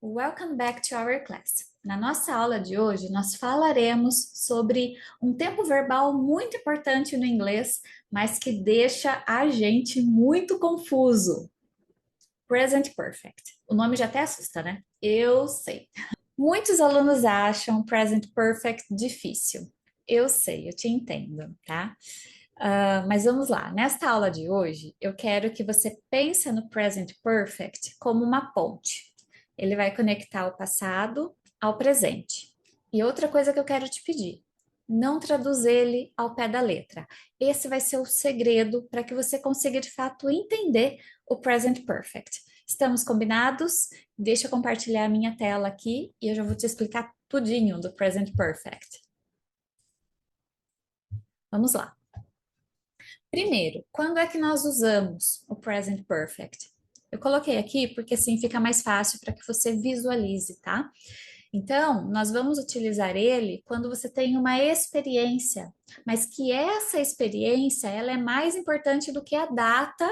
Welcome back to our class. Na nossa aula de hoje, nós falaremos sobre um tempo verbal muito importante no inglês, mas que deixa a gente muito confuso. Present Perfect. O nome já até assusta, né? Eu sei. Muitos alunos acham Present Perfect difícil. Eu sei, eu te entendo, tá? Mas vamos lá. Nesta aula de hoje, eu quero que você pense no Present Perfect como uma ponte. Ele vai conectar o passado ao presente. E outra coisa que eu quero te pedir, não traduz ele ao pé da letra. Esse vai ser o segredo para que você consiga de fato entender o Present Perfect. Estamos combinados? Deixa eu compartilhar a minha tela aqui e eu já vou te explicar tudinho do Present Perfect. Vamos lá. Primeiro, quando é que nós usamos o Present Perfect? Eu coloquei aqui porque assim fica mais fácil para que você visualize, tá? Então, nós vamos utilizar ele quando você tem uma experiência, mas que essa experiência, ela é mais importante do que a data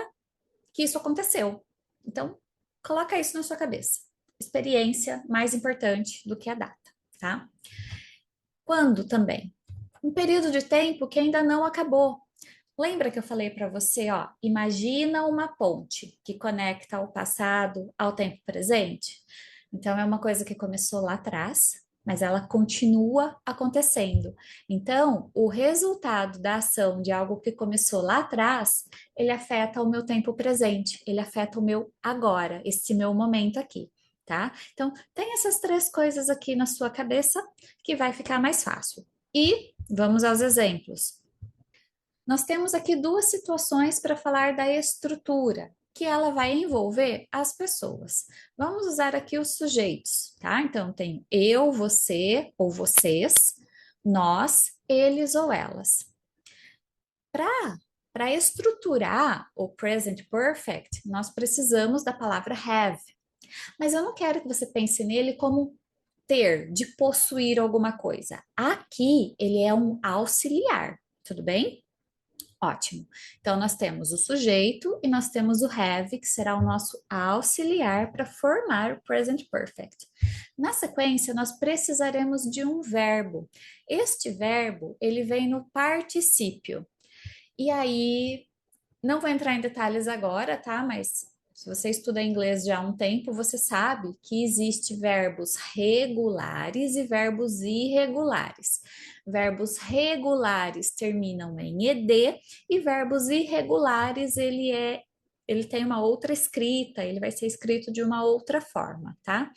que isso aconteceu. Então, coloca isso na sua cabeça. Experiência mais importante do que a data, tá? Quando também? Um período de tempo que ainda não acabou. Lembra que eu falei para você, ó, imagina uma ponte que conecta o passado ao tempo presente? Então é uma coisa que começou lá atrás, mas ela continua acontecendo. Então, o resultado da ação de algo que começou lá atrás, ele afeta o meu tempo presente, ele afeta o meu agora, esse meu momento aqui, tá? Então, tem essas três coisas aqui na sua cabeça que vai ficar mais fácil. E vamos aos exemplos. Nós temos aqui duas situações para falar da estrutura, que ela vai envolver as pessoas. Vamos usar aqui os sujeitos, tá? Então, tem eu, você ou vocês, nós, eles ou elas. Para estruturar o present perfect, nós precisamos da palavra have. Mas eu não quero que você pense nele como ter, de possuir alguma coisa. Aqui, ele é um auxiliar, tudo bem? Ótimo. Então, nós temos o sujeito e nós temos o have, que será o nosso auxiliar para formar o present perfect. Na sequência, nós precisaremos de um verbo. Este verbo, ele vem no particípio. E aí, não vou entrar em detalhes agora, tá? Mas se você estuda inglês já há um tempo, você sabe que existe verbos regulares e verbos irregulares. Verbos regulares terminam em ed e verbos irregulares ele tem uma outra escrita, ele vai ser escrito de uma outra forma, tá?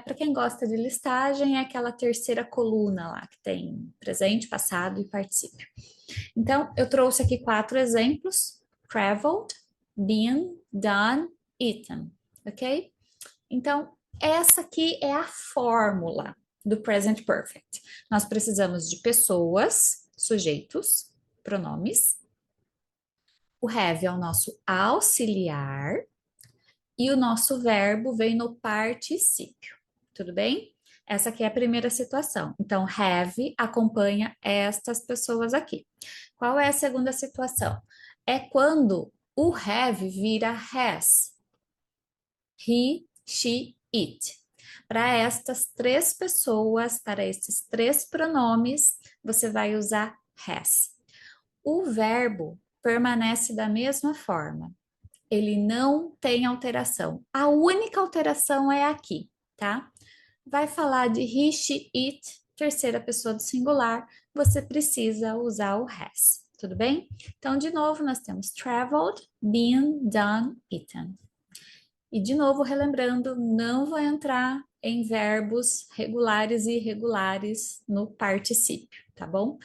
Para quem gosta de listagem, é aquela terceira coluna lá que tem presente, passado e particípio. Então, eu trouxe aqui 4 exemplos: traveled, been, done, eaten, ok? Então, essa aqui é a fórmula do present perfect. Nós precisamos de pessoas, sujeitos, pronomes. O have é o nosso auxiliar e o nosso verbo vem no particípio. Tudo bem? Essa aqui é a primeira situação. Então, have acompanha estas pessoas aqui. Qual é a segunda situação? É quando o have vira has. He, she, it. Para estas três pessoas, para esses três pronomes, você vai usar has. O verbo permanece da mesma forma. Ele não tem alteração. A única alteração é aqui, tá? Vai falar de he, she, it, terceira pessoa do singular, você precisa usar o has, tudo bem? Então, de novo, nós temos traveled, been, done, eaten. E, de novo, relembrando, não vou entrar em verbos regulares e irregulares no particípio, tá bom?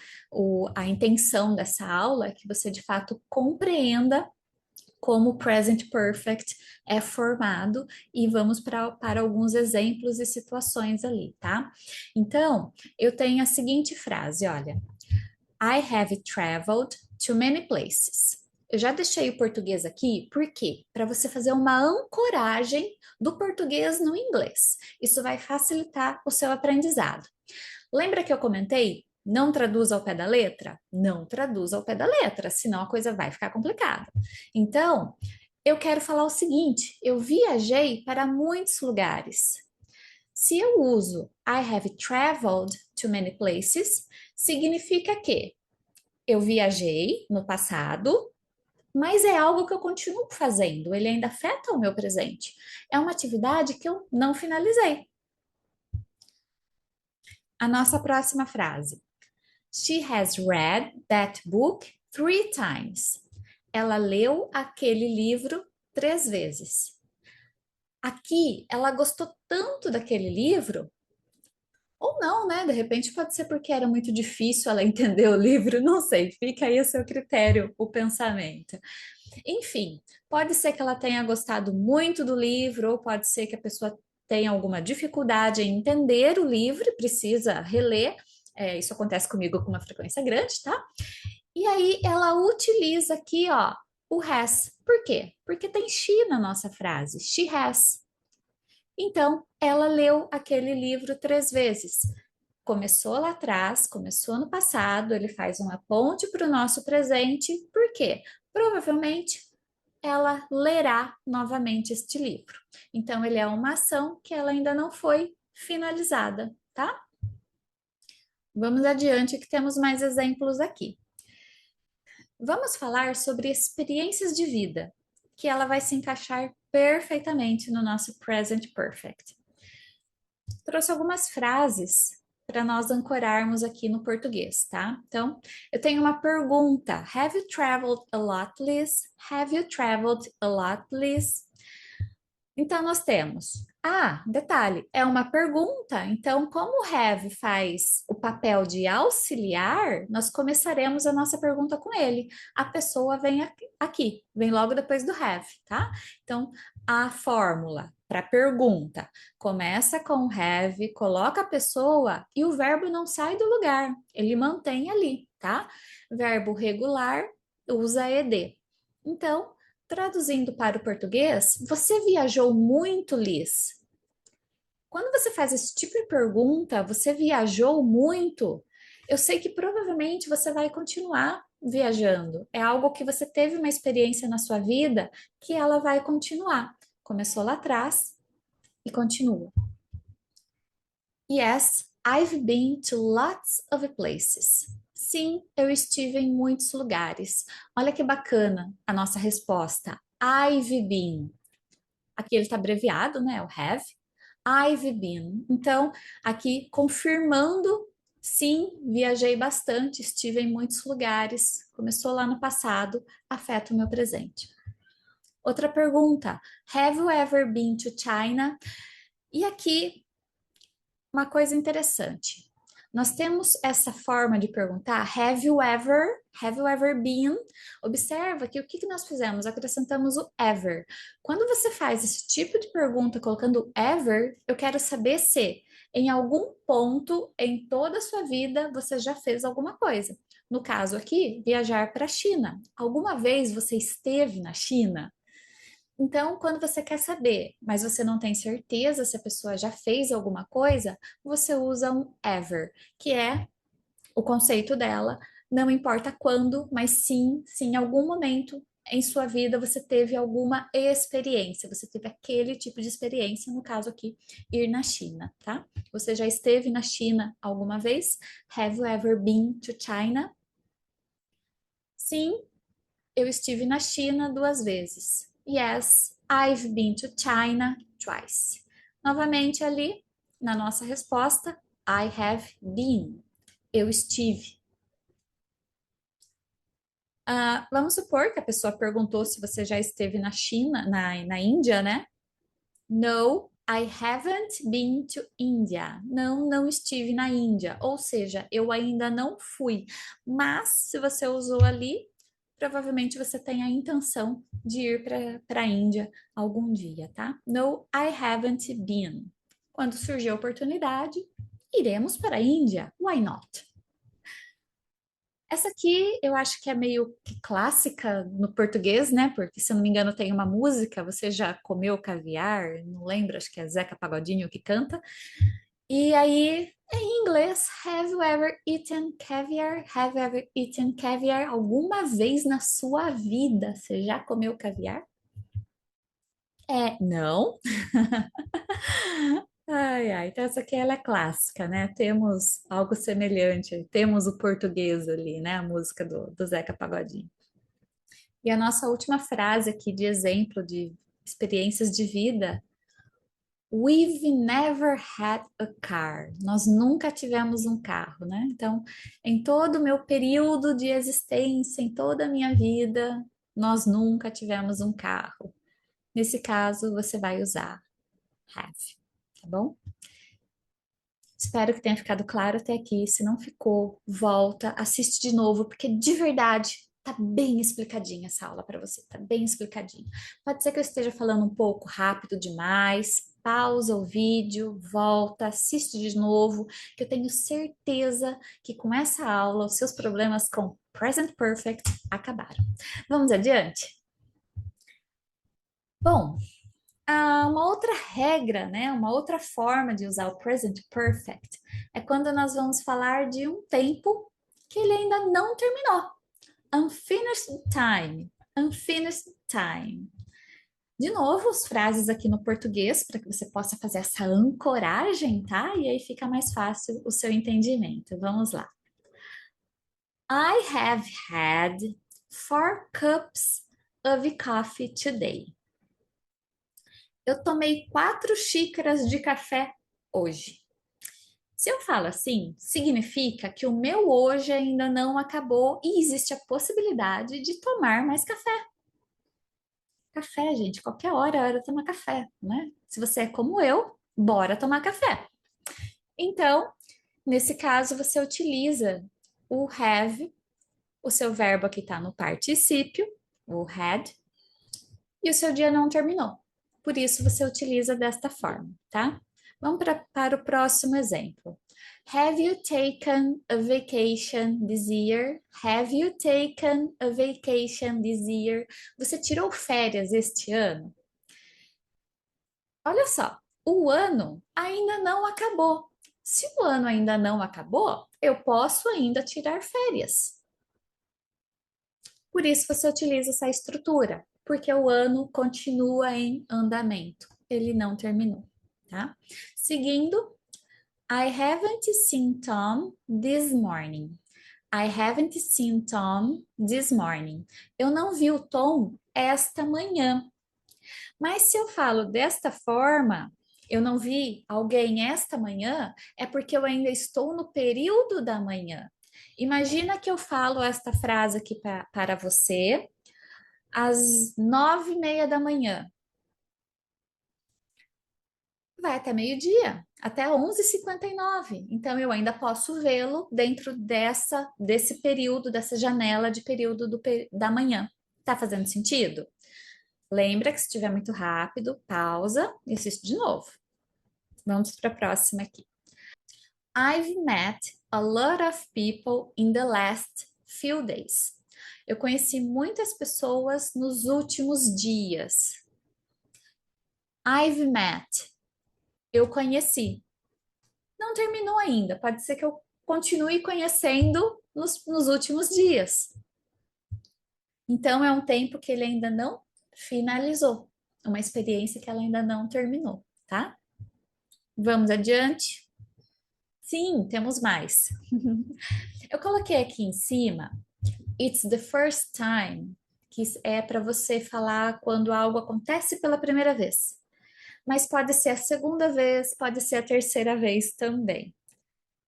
A intenção dessa aula é que você, de fato, compreenda como o present perfect é formado e vamos para alguns exemplos e situações ali, tá? Então, eu tenho a seguinte frase, olha: I have traveled to many places. Eu já deixei o português aqui, por quê? Para você fazer uma ancoragem do português no inglês. Isso vai facilitar o seu aprendizado. Lembra que eu comentei? Não traduz ao pé da letra? Não traduz ao pé da letra, senão a coisa vai ficar complicada. Então, eu quero falar o seguinte: eu viajei para muitos lugares. Se eu uso I have traveled to many places, significa que eu viajei no passado, mas é algo que eu continuo fazendo, ele ainda afeta o meu presente. É uma atividade que eu não finalizei. A nossa próxima frase. She has read that book 3 times. Ela leu aquele livro 3 vezes. Aqui, ela gostou tanto daquele livro, ou não, né? De repente pode ser porque era muito difícil ela entender o livro, não sei, fica aí a seu critério, o pensamento. Enfim, pode ser que ela tenha gostado muito do livro, ou pode ser que a pessoa tenha alguma dificuldade em entender o livro e precisa reler. Isso acontece comigo com uma frequência grande, tá? E aí ela utiliza aqui, ó, o has. Por quê? Porque tem she na nossa frase. She has. Então, ela leu aquele livro 3 vezes. Começou lá atrás, começou no passado, ele faz uma ponte para o nosso presente. Por quê? Provavelmente ela lerá novamente este livro. Então, ele é uma ação que ela ainda não foi finalizada, tá? Vamos adiante que temos mais exemplos aqui. Vamos falar sobre experiências de vida, que ela vai se encaixar perfeitamente no nosso present perfect. Trouxe algumas frases para nós ancorarmos aqui no português, tá? Então, eu tenho uma pergunta. Have you traveled a lot, Liz? Have you traveled a lot, Liz? Então, nós temos. Detalhe, é uma pergunta. Então, como o have faz o papel de auxiliar, nós começaremos a nossa pergunta com ele. A pessoa vem aqui, vem logo depois do have, tá? Então, a fórmula para pergunta começa com have, coloca a pessoa e o verbo não sai do lugar, ele mantém ali, tá? Verbo regular usa ed. Então, traduzindo para o português, você viajou muito, Liz? Quando você faz esse tipo de pergunta, você viajou muito? Eu sei que provavelmente você vai continuar viajando. É algo que você teve uma experiência na sua vida que ela vai continuar. Começou lá atrás e continua. Yes, I've been to lots of places. Sim, eu estive em muitos lugares. Olha que bacana a nossa resposta. I've been. Aqui ele está abreviado, né? O have. I've been. Então, aqui confirmando, sim, viajei bastante, estive em muitos lugares. Começou lá no passado, afeta o meu presente. Outra pergunta: Have you ever been to China? E aqui, uma coisa interessante. Nós temos essa forma de perguntar, have you ever been? Observa que o que nós fizemos? Acrescentamos o ever. Quando você faz esse tipo de pergunta colocando ever, eu quero saber se em algum ponto em toda a sua vida você já fez alguma coisa. No caso aqui, viajar para a China. Alguma vez você esteve na China? Então, quando você quer saber, mas você não tem certeza se a pessoa já fez alguma coisa, você usa um ever, que é o conceito dela, não importa quando, mas sim, se em algum momento em sua vida você teve alguma experiência, você teve aquele tipo de experiência, no caso aqui, ir na China, tá? Você já esteve na China alguma vez? Have you ever been to China? Sim, eu estive na China 2 vezes. Yes, I've been to China twice. Novamente ali, na nossa resposta, I have been. Eu estive. Vamos supor que a pessoa perguntou se você já esteve na China, na Índia, né? No, I haven't been to India. Não, não estive na Índia. Ou seja, eu ainda não fui. Mas se você usou ali, provavelmente você tem a intenção de ir para a Índia algum dia, tá? No, I haven't been. Quando surgir a oportunidade, iremos para a Índia. Why not? Essa aqui eu acho que é meio que clássica no português, né? Porque, se eu não me engano, tem uma música, Você Já Comeu Caviar? Não lembro, acho que é Zeca Pagodinho que canta. E aí, em inglês, Have you ever eaten caviar? Have you ever eaten caviar? Alguma vez na sua vida você já comeu caviar? Não. Ai, então essa aqui ela é clássica, né? Temos algo semelhante, temos o português ali, né? A música do Zeca Pagodinho. E a nossa última frase aqui de exemplo de experiências de vida. We've never had a car. Nós nunca tivemos um carro, né? Então, em todo o meu período de existência, em toda a minha vida, nós nunca tivemos um carro. Nesse caso, você vai usar have, tá bom? Espero que tenha ficado claro até aqui. Se não ficou, volta, assiste de novo, porque de verdade tá bem explicadinha essa aula para você, tá bem explicadinho. Pode ser que eu esteja falando um pouco rápido demais. Pausa o vídeo, volta, assiste de novo, que eu tenho certeza que com essa aula os seus problemas com Present Perfect acabaram. Vamos adiante? Bom, uma outra regra, né, uma outra forma de usar o present perfect é quando nós vamos falar de um tempo que ele ainda não terminou. Unfinished time. Unfinished time. De novo, as frases aqui no português para que você possa fazer essa ancoragem, tá? E aí fica mais fácil o seu entendimento. Vamos lá. I have had 4 cups of coffee today. Eu tomei 4 xícaras de café hoje. Se eu falo assim, significa que o meu hoje ainda não acabou e existe a possibilidade de tomar mais café. Café, gente, qualquer hora é hora de tomar café, né? Se você é como eu, bora tomar café. Então, nesse caso, você utiliza o have, o seu verbo aqui está no particípio, o had, e o seu dia não terminou. Por isso, você utiliza desta forma, tá? Vamos para o próximo exemplo. Have you taken a vacation this year? Have you taken a vacation this year? Você tirou férias este ano? Olha só, o ano ainda não acabou. Se o ano ainda não acabou, eu posso ainda tirar férias. Por isso você utiliza essa estrutura, porque o ano continua em andamento, ele não terminou, tá? Seguindo, I haven't seen Tom this morning. I haven't seen Tom this morning. Eu não vi o Tom esta manhã. Mas se eu falo desta forma, eu não vi alguém esta manhã, é porque eu ainda estou no período da manhã. Imagina que eu falo esta frase aqui para você às 9:30 da manhã. Vai até meio-dia, até 11:59. Então, eu ainda posso vê-lo dentro desse período, dessa janela de período da manhã. Tá fazendo sentido? Lembra que se estiver muito rápido, pausa e assiste de novo. Vamos para a próxima aqui. I've met a lot of people in the last few days. Eu conheci muitas pessoas nos últimos dias. I've met. Eu conheci. Não terminou ainda. Pode ser que eu continue conhecendo nos últimos dias. Então, é um tempo que ele ainda não finalizou. Uma experiência que ela ainda não terminou, tá? Vamos adiante? Sim, temos mais. Eu coloquei aqui em cima, it's the first time, que é para você falar quando algo acontece pela primeira vez. Mas pode ser a segunda vez, pode ser a terceira vez também.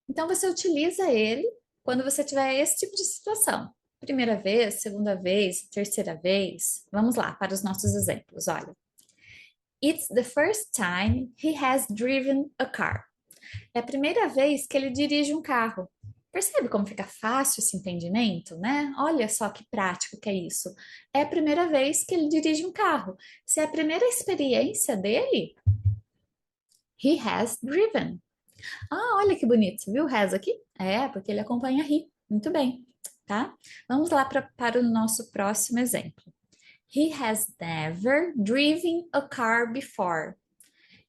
Então você utiliza ele quando você tiver esse tipo de situação. Primeira vez, segunda vez, terceira vez. Vamos lá para os nossos exemplos. Olha. It's the first time he has driven a car. É a primeira vez que ele dirige um carro. Percebe como fica fácil esse entendimento, né? Olha só que prático que é isso. É a primeira vez que ele dirige um carro. Se é a primeira experiência dele, he has driven. Ah, olha que bonito, viu o has aqui? É, porque ele acompanha he. Muito bem, tá? Vamos lá para o nosso próximo exemplo. He has never driven a car before.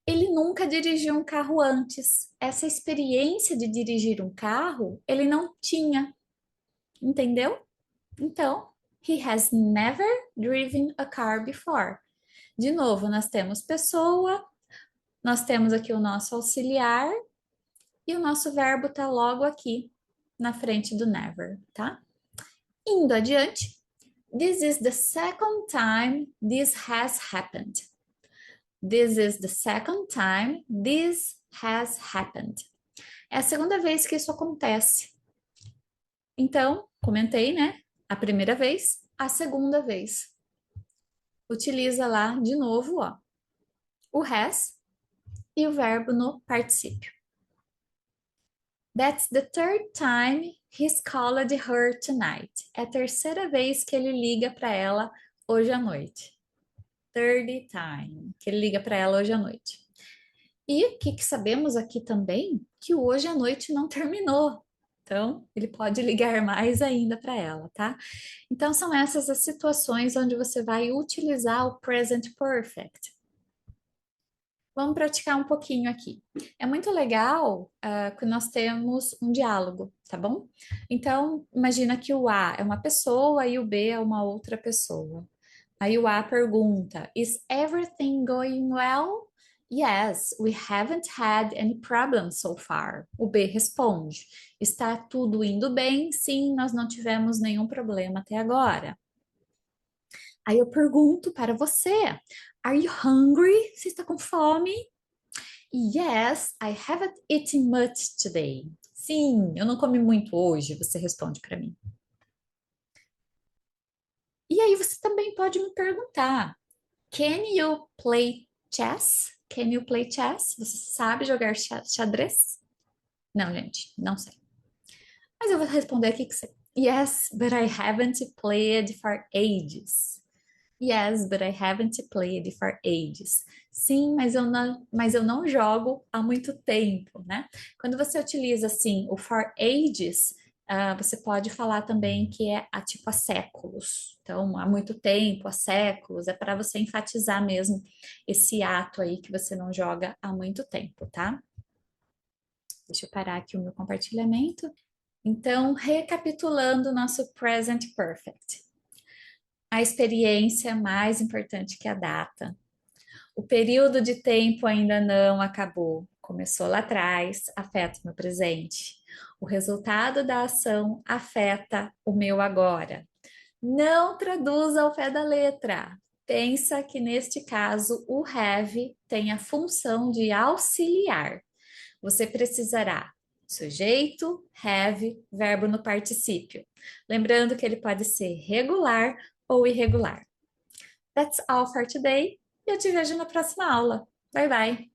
Ele nunca dirigiu um carro antes. Essa experiência de dirigir um carro, ele não tinha. Entendeu? Então, he has never driven a car before. De novo, nós temos pessoa, Nós temos aqui o nosso auxiliar e o nosso verbo está logo aqui na frente do never, tá? Indo adiante. This is the second time this has happened. This is the second time this has happened. É a segunda vez que isso acontece. Então, comentei, né? A primeira vez, a segunda vez. Utiliza lá de novo, ó, o has e o verbo no particípio. That's the third time he's called her tonight. É a terceira vez que ele liga para ela hoje à noite. Third time, que ele liga para ela hoje à noite. E o que sabemos aqui também? Que o hoje à noite não terminou. Então, ele pode ligar mais ainda para ela, tá? Então, são essas as situações onde você vai utilizar o present perfect. Vamos praticar um pouquinho aqui. É muito legal que nós temos um diálogo, tá bom? Então, imagina que o A é uma pessoa e o B é uma outra pessoa. Aí o A pergunta: Is everything going well? Yes, we haven't had any problems so far. O B responde: Está tudo indo bem? Sim, nós não tivemos nenhum problema até agora. Aí eu pergunto para você: Are you hungry? Você está com fome? Yes, I haven't eaten much today. Sim, eu não comi muito hoje, você responde para mim. E aí você também pode me perguntar: Can you play chess? Can you play chess? Você sabe jogar xadrez? Não, gente, não sei. Mas eu vou responder aqui que sei. Yes, but I haven't played for ages. Yes, but I haven't played for ages. Sim, mas eu não jogo há muito tempo, né? Quando você utiliza assim o for ages, você pode falar também que é tipo há séculos. Então, há muito tempo, há séculos, é para você enfatizar mesmo esse ato aí que você não joga há muito tempo, tá? Deixa eu parar aqui o meu compartilhamento. Então, recapitulando o nosso present perfect. A experiência mais importante que a data. O período de tempo ainda não acabou. Começou lá atrás, afeta o meu presente. O resultado da ação afeta o meu agora. Não traduza ao pé da letra. Pensa que neste caso o have tem a função de auxiliar. Você precisará sujeito, have, verbo no particípio. Lembrando que ele pode ser regular ou irregular. That's all for today. E eu te vejo na próxima aula. Bye bye!